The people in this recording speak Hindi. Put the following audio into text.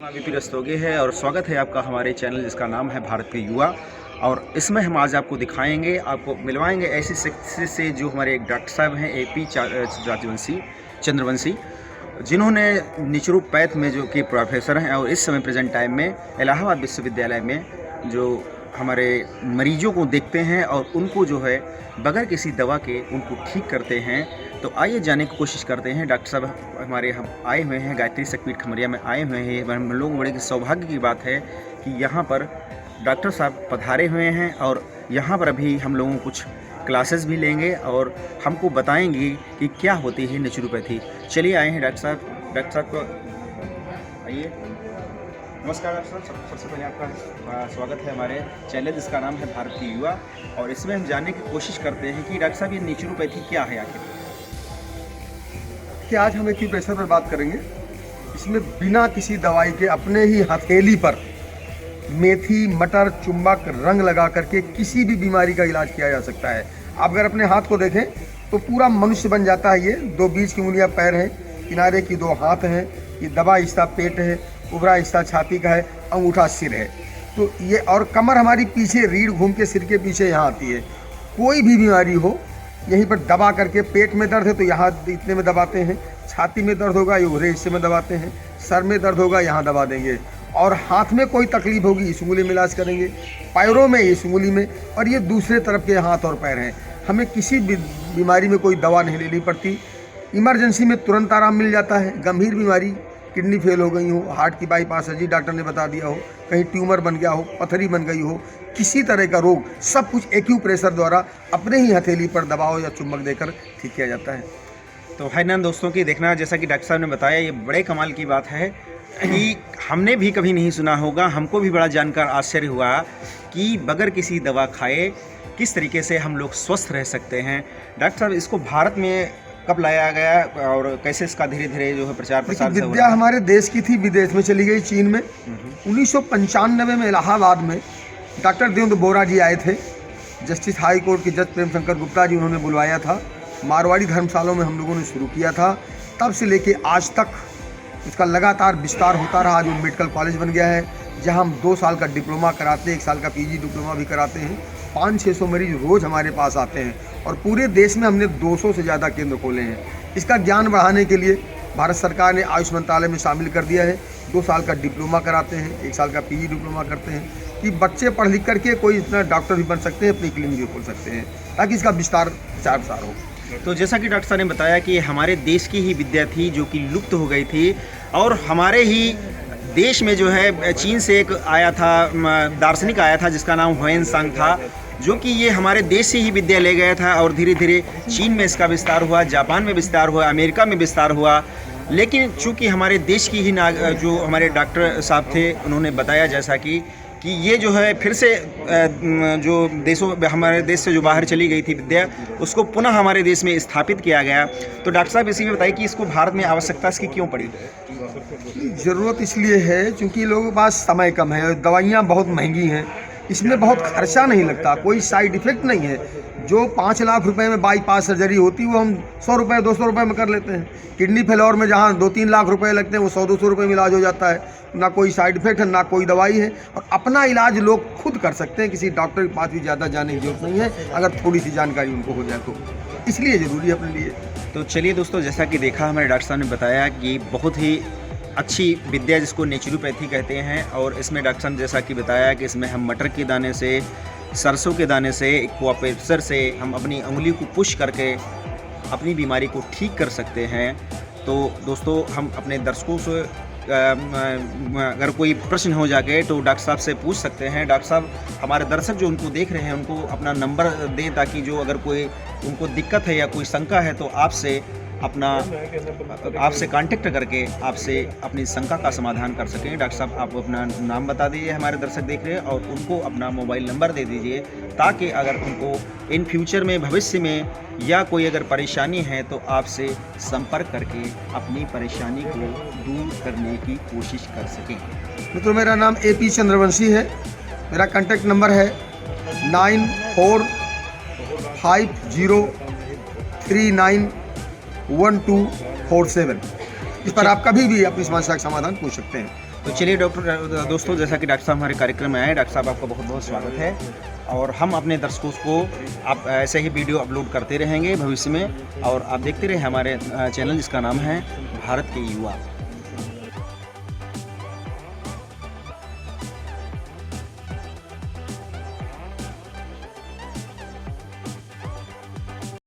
वीपी रस्तोगी है और स्वागत है आपका हमारे चैनल जिसका नाम है भारत के युवा। और इसमें हम आज आपको दिखाएंगे, आपको मिलवाएंगे ऐसी शख्सियत से जो हमारे एक डॉक्टर साहब हैं AP चंद्रवंशी, जिन्होंने नेचुरोपैथ में जो कि प्रोफेसर हैं और इस समय प्रेजेंट टाइम में इलाहाबाद विश्वविद्यालय में जो हमारे मरीजों को देखते हैं और उनको जो है बगैर किसी दवा के उनको ठीक करते हैं। तो आइए जाने की कोशिश करते हैं। डॉक्टर साहब हमारे हम आए हुए हैं, गायत्री शक्तिपीठ खमरिया में आए हुए हैं। हम लोग बड़े सौभाग्य की बात है कि यहाँ पर डॉक्टर साहब पधारे हुए हैं और यहाँ पर अभी हम लोगों कुछ क्लासेस भी लेंगे और हमको बताएंगे कि क्या होती है नेचुरोपैथी। चलिए आए हैं डॉक्टर साहब को आइए। नमस्कार डॉक्टर साहब, सबसे पहले आपका स्वागत है हमारे चैनल जिसका नाम है भारत के युवा। और इसमें हम जानने की कोशिश करते हैं कि डॉक्टर साहब ये नेचुरोपैथी क्या है आखिर। कि आज हम एक्यूप्रेशर पर बात करेंगे। इसमें बिना किसी दवाई के अपने ही हथेली पर मेथी, मटर, चुम्बक, रंग लगा करके किसी भी बीमारी का इलाज किया जा सकता है। आप अगर अपने हाथ को देखें तो पूरा मनुष्य बन जाता है। ये दो बीच की उंगलियां पैर हैं, किनारे की दो हाथ हैं, ये दबा हिस्सा पेट है, उभरा हिस्सा छाती का है, अंगूठा सिर है। तो ये और कमर हमारी पीछे रीढ़ घूम के सिर के पीछे यहाँ आती है। कोई भी बीमारी हो यहीं पर दबा करके, पेट में दर्द है तो यहाँ इतने में दबाते हैं, छाती में दर्द होगा ये उभरे हिस्से में दबाते हैं, सर में दर्द होगा यहाँ दबा देंगे, और हाथ में कोई तकलीफ होगी इस उंगली में इलाज करेंगे, पैरों में इस उंगली में, और ये दूसरे तरफ के हाथ और पैर हैं। हमें किसी भी बीमारी में कोई दवा नहीं लेनी पड़ती। इमरजेंसी में तुरंत आराम मिल जाता है। गंभीर बीमारी, किडनी फेल हो गई हो, हार्ट की बाईपास सर्जरी डॉक्टर ने बता दिया हो, कहीं ट्यूमर बन गया हो, पथरी बन गई हो, किसी तरह का रोग, सब कुछ एक्यूप्रेशर द्वारा अपने ही हथेली पर दबाव या चुम्बक देकर ठीक किया जाता है। तो है ना दोस्तों की देखना, जैसा कि डॉक्टर साहब ने बताया, ये बड़े कमाल की बात है कि हमने भी कभी नहीं सुना होगा। हमको भी बड़ा जानकर आश्चर्य हुआ कि बगैर किसी दवा खाए किस तरीके से हम लोग स्वस्थ रह सकते हैं। डॉक्टर साहब, इसको भारत में कब लाया गया और कैसे इसका धीरे धीरे जो है प्रचार प्रसार? विद्या हमारे देश की थी, विदेश में चली गई, चीन में। 1995 में इलाहाबाद में डॉक्टर देवेंद्र बोरा जी आए थे। जस्टिस हाई कोर्ट के जज प्रेम शंकर गुप्ता जी उन्होंने बुलवाया था। मारवाड़ी धर्मशालाओं में हम लोगों ने शुरू किया था। तब से लेके आज तक इसका लगातार विस्तार होता रहा। आज वो मेडिकल कॉलेज बन गया है जहां हम 2 साल का डिप्लोमा कराते हैं, 1 साल का PG डिप्लोमा भी कराते हैं। 500-600 मरीज रोज़ हमारे पास आते हैं और पूरे देश में हमने 200 से ज़्यादा केंद्र खोले हैं। इसका ज्ञान बढ़ाने के लिए भारत सरकार ने आयुष मंत्रालय में शामिल कर दिया है। 2 साल का डिप्लोमा कराते हैं, 1 साल का PG डिप्लोमा करते हैं कि बच्चे पढ़ लिख करके कोई इतना डॉक्टर भी बन सकते हैं, अपनी क्लिनिक भी खोल सकते हैं, ताकि इसका विस्तार प्रचार प्रसार हो। तो जैसा कि डॉक्टर साहब ने बताया कि हमारे देश की ही विद्या थी जो कि लुप्त हो गई थी, और हमारे ही देश में जो है चीन से एक आया था, दार्शनिक आया था जिसका नाम ह्वेन-त्सांग था, जो कि ये हमारे देश से ही विद्या ले गया था और धीरे धीरे चीन में इसका विस्तार हुआ, जापान में विस्तार हुआ, अमेरिका में विस्तार हुआ। लेकिन चूँकि हमारे देश की ही जो हमारे डॉक्टर साहब थे उन्होंने बताया जैसा कि ये जो है फिर से जो हमारे देश से जो बाहर चली गई थी विद्या, उसको पुनः हमारे देश में स्थापित किया गया। तो डॉक्टर साहब इसी में बताइए कि इसको भारत में आवश्यकता इसकी क्यों पड़ी? ज़रूरत इसलिए है क्योंकि लोगों के पास समय कम है, दवाइयाँ बहुत महंगी हैं, इसमें बहुत खर्चा नहीं लगता, कोई साइड इफ़ेक्ट नहीं है। जो 5 लाख रुपए में बाईपास सर्जरी होती है वो हम 100 रुपये 200 रुपये में कर लेते हैं। किडनी फेल्योर में जहाँ 2-3 लाख रुपए लगते हैं वो 100-200 रुपये में इलाज हो जाता है। ना कोई साइड इफेक्ट है, ना कोई दवाई है, और अपना इलाज लोग खुद कर सकते हैं। किसी डॉक्टर के पास भी ज़्यादा जाने की जरूरत नहीं है, अगर थोड़ी सी जानकारी उनको हो जाए तो। इसलिए ज़रूरी है अपने लिए। तो चलिए दोस्तों, जैसा कि देखा हमारे डॉक्टर साहब ने बताया कि बहुत ही अच्छी विद्या जिसको नेचुरोपैथी कहते हैं। और इसमें डॉक्टर साहब ने जैसा कि बताया कि इसमें हम मटर के दाने से, सरसों के दाने से, एक्वाप्रेशर से हम अपनी उंगली को पुश करके अपनी बीमारी को ठीक कर सकते हैं। तो दोस्तों, हम अपने दर्शकों से अगर कोई प्रश्न हो जाए तो डॉक्टर साहब से पूछ सकते हैं। डॉक्टर साहब हमारे दर्शक जो उनको देख रहे हैं उनको अपना नंबर दें, ताकि जो अगर कोई उनको दिक्कत है या कोई शंका है तो आपसे कांटेक्ट करके आपसे अपनी शंका का समाधान कर सकें। डॉक्टर साहब, आप अपना नाम बता दीजिए, हमारे दर्शक देख रहे हैं, और उनको अपना मोबाइल नंबर दे दीजिए, ताकि अगर उनको इन फ्यूचर में, भविष्य में या कोई अगर परेशानी है तो आपसे संपर्क करके अपनी परेशानी को दूर करने की कोशिश कर सकें। मित्रों, मेरा नाम AP चंद्रवंशी है। मेरा कांटेक्ट नंबर है 9450391247। इस पर आप कभी भी अपनी समस्या का समाधान पूछ सकते हैं। तो चलिए डॉक्टर दोस्तों, जैसा कि डॉक्टर साहब हमारे कार्यक्रम में आए, डॉक्टर साहब आपका बहुत बहुत स्वागत है। और हम अपने दर्शकों को आप ऐसे ही वीडियो अपलोड करते रहेंगे भविष्य में, और आप देखते रहे हमारे चैनल जिसका नाम है भारत के युवा।